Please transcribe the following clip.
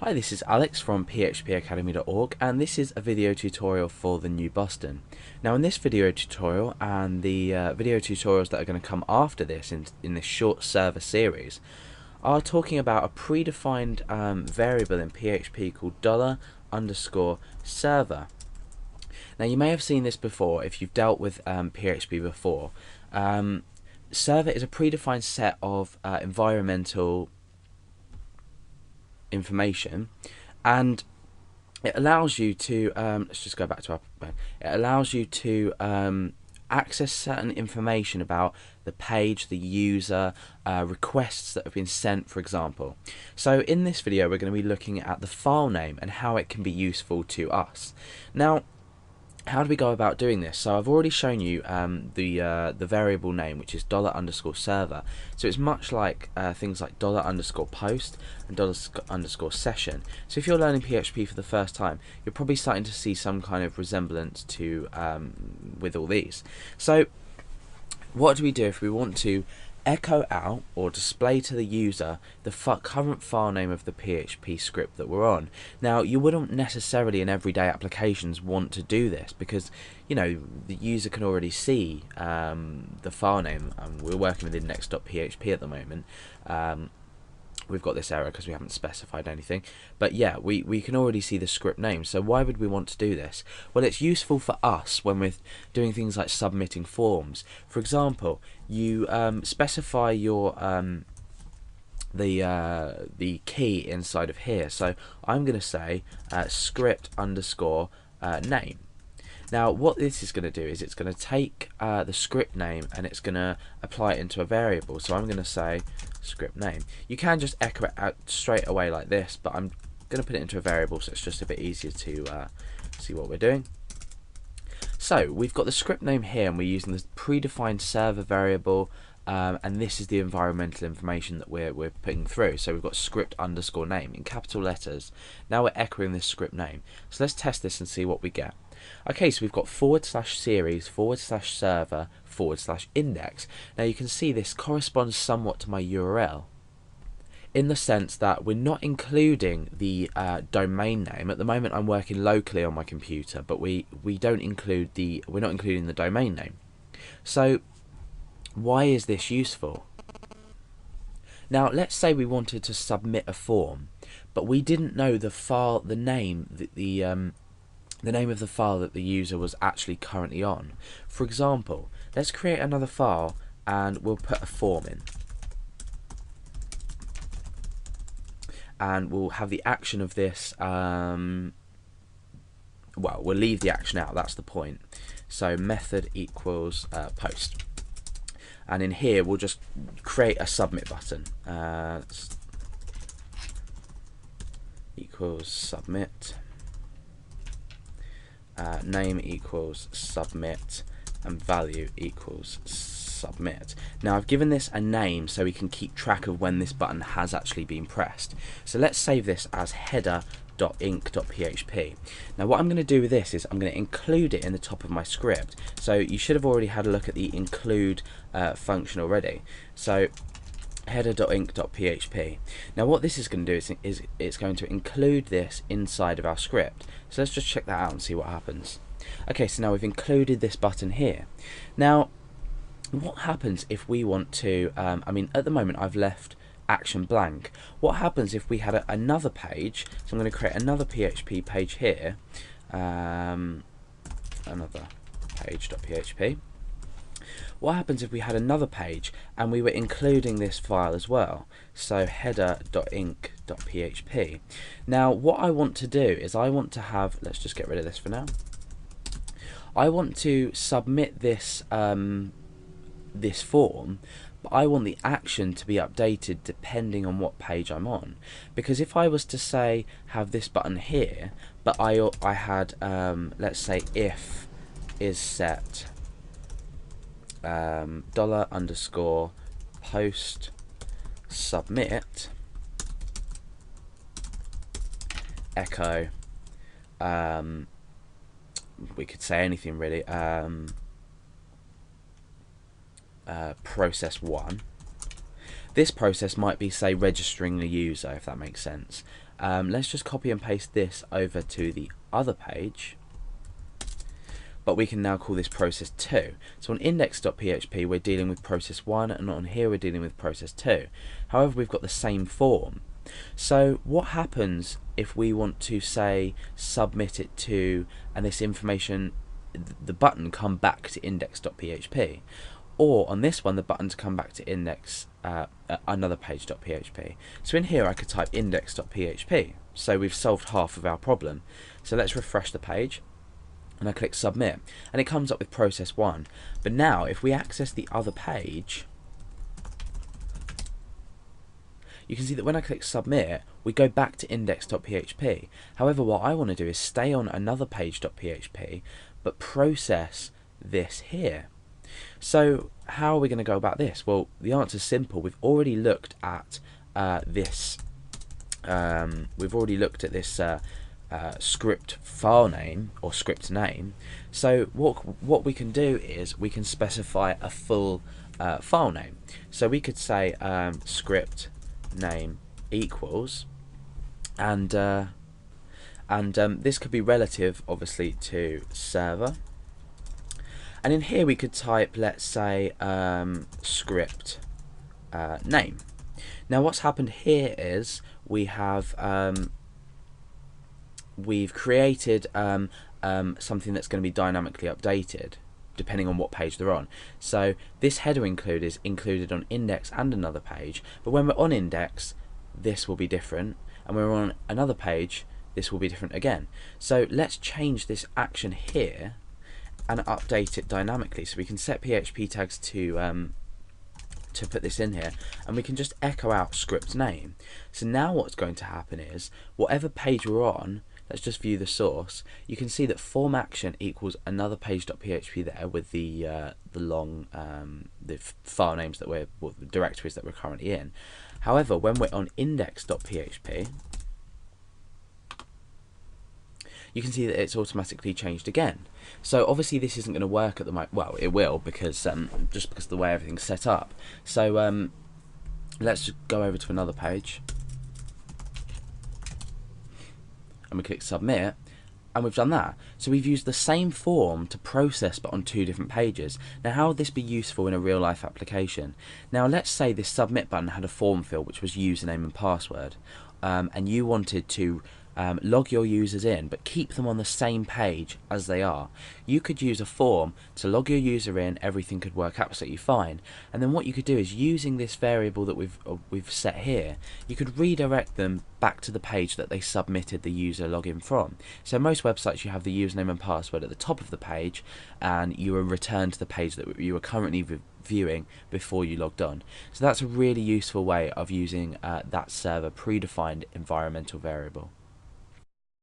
Hi, this is Alex from phpacademy.org, and this is a video tutorial for the new Boston. Now in this video tutorial and the video tutorials that are going to come after this in this short server series are talking about a predefined variable in PHP called $_server. Now you may have seen this before if you've dealt with PHP before. Server is a predefined set of environmental information, and it allows you to let's just go back to our it allows you to access certain information about the page, the user, requests that have been sent, for example. So in this video we're going to be looking at the file name and how it can be useful to us. Now, how do we go about doing this? So I've already shown you the variable name, which is $_server. So it's much like things like $_post and $_session. So if you're learning PHP for the first time, you're probably starting to see some kind of resemblance to with all these. So what do we do if we want to echo out or display to the user the current file name of the PHP script that we're on? Now, you wouldn't necessarily in everyday applications want to do this because, you know, the user can already see the file name. We're working with index.php at the moment. We've got this error because we haven't specified anything, but yeah, we can already see the script name. So why would we want to do this? Well, it's useful for us when we're doing things like submitting forms. For example, you specify your the key inside of here. So I'm going to say script_name. Now what this is going to do is it's going to take the script name and it's going to apply it into a variable. So I'm going to say script name. You can just echo it out straight away like this, but I'm going to put it into a variable so it's just a bit easier to see what we're doing. So we've got the script name here and we're using this predefined server variable, and this is the environmental information that we're putting through. So we've got script_name in capital letters. Now we're echoing this script name. So let's test this and see what we get. Okay, so we've got /series/server/index. Now you can see this corresponds somewhat to my URL in the sense that we're not including the domain name. At the moment I'm working locally on my computer, but we're not including the domain name. So why is this useful? Now let's say we wanted to submit a form, but we didn't know the name of the file that the user was actually currently on. For example, let's create another file and we'll put a form in. And we'll have the action of this, well, we'll leave the action out, that's the point. So method equals post. And in here we'll just create a submit button. Equals submit. Name equals submit, and value equals submit. Now I've given this a name so we can keep track of when this button has actually been pressed. So let's save this as header.inc.php. Now what I'm going to do with this is I'm going to include it in the top of my script. So you should have already had a look at the include function already. So header.inc.php. Now what this is going to do is it's going to include this inside of our script. So let's just check that out and see what happens. Okay, so now we've included this button here. Now what happens if we want to, I mean at the moment I've left action blank. What happens if we had another page? So I'm going to create another PHP page here, another page.php. What happens if we had another page and we were including this file as well? So header.inc.php. Now what I want to do is I want to have, let's just get rid of this for now. I want to submit this this form, but I want the action to be updated depending on what page I'm on. Because if I was to say have this button here, but I had let's say if is set $_post submit echo, we could say anything really, process 1. This process might be, say, registering a user, if that makes sense. Let's just copy and paste this over to the other page, but we can now call this process 2. So on index.php we're dealing with process 1, and on here we're dealing with process 2. However, we've got the same form. So what happens if we want to say submit it to, and this information, the button, come back to index.php, or on this one the button to come back to index another page.php. So in here I could type index.php. So we've solved half of our problem. So let's refresh the page, and I click submit, and it comes up with process 1. But now if we access the other page, you can see that when I click submit, we go back to index.php. However, what I want to do is stay on another page.php, but process this here. So how are we going to go about this? Well, the answer is simple. We've already looked at this. We've already looked at this script file name or script name. So what we can do is we can specify a full file name. So we could say script name equals, and this could be relative, obviously, to server. And in here we could type, let's say, script name. Now what's happened here is we've created something that's going to be dynamically updated depending on what page they're on. So this header include is included on index and another page, but when we're on index this will be different, and when we're on another page this will be different again. So let's change this action here and update it dynamically. So we can set PHP tags to put this in here, and we can just echo out script name. So now what's going to happen is whatever page we're on, let's just view the source, you can see that form action equals another page.php there with the long the file names that we're, well, the directories that we're currently in. However, when we're on index.php, you can see that it's automatically changed again. So obviously this isn't going to work at the moment. Well, it will, because just because of the way everything's set up. So let's just go over to another page, and we click submit, and we've done that. So we've used the same form to process, but on 2 different pages. Now how would this be useful in a real life application? Now let's say this submit button had a form field which was username and password, and you wanted to log your users in but keep them on the same page as they are. You could use a form to log your user in, everything could work absolutely fine, and then what you could do is, using this variable that we've set here, you could redirect them back to the page that they submitted the user login from. So most websites you have the username and password at the top of the page, and you are returned to the page that you are currently viewing before you logged on. So that's a really useful way of using that server predefined environmental variable.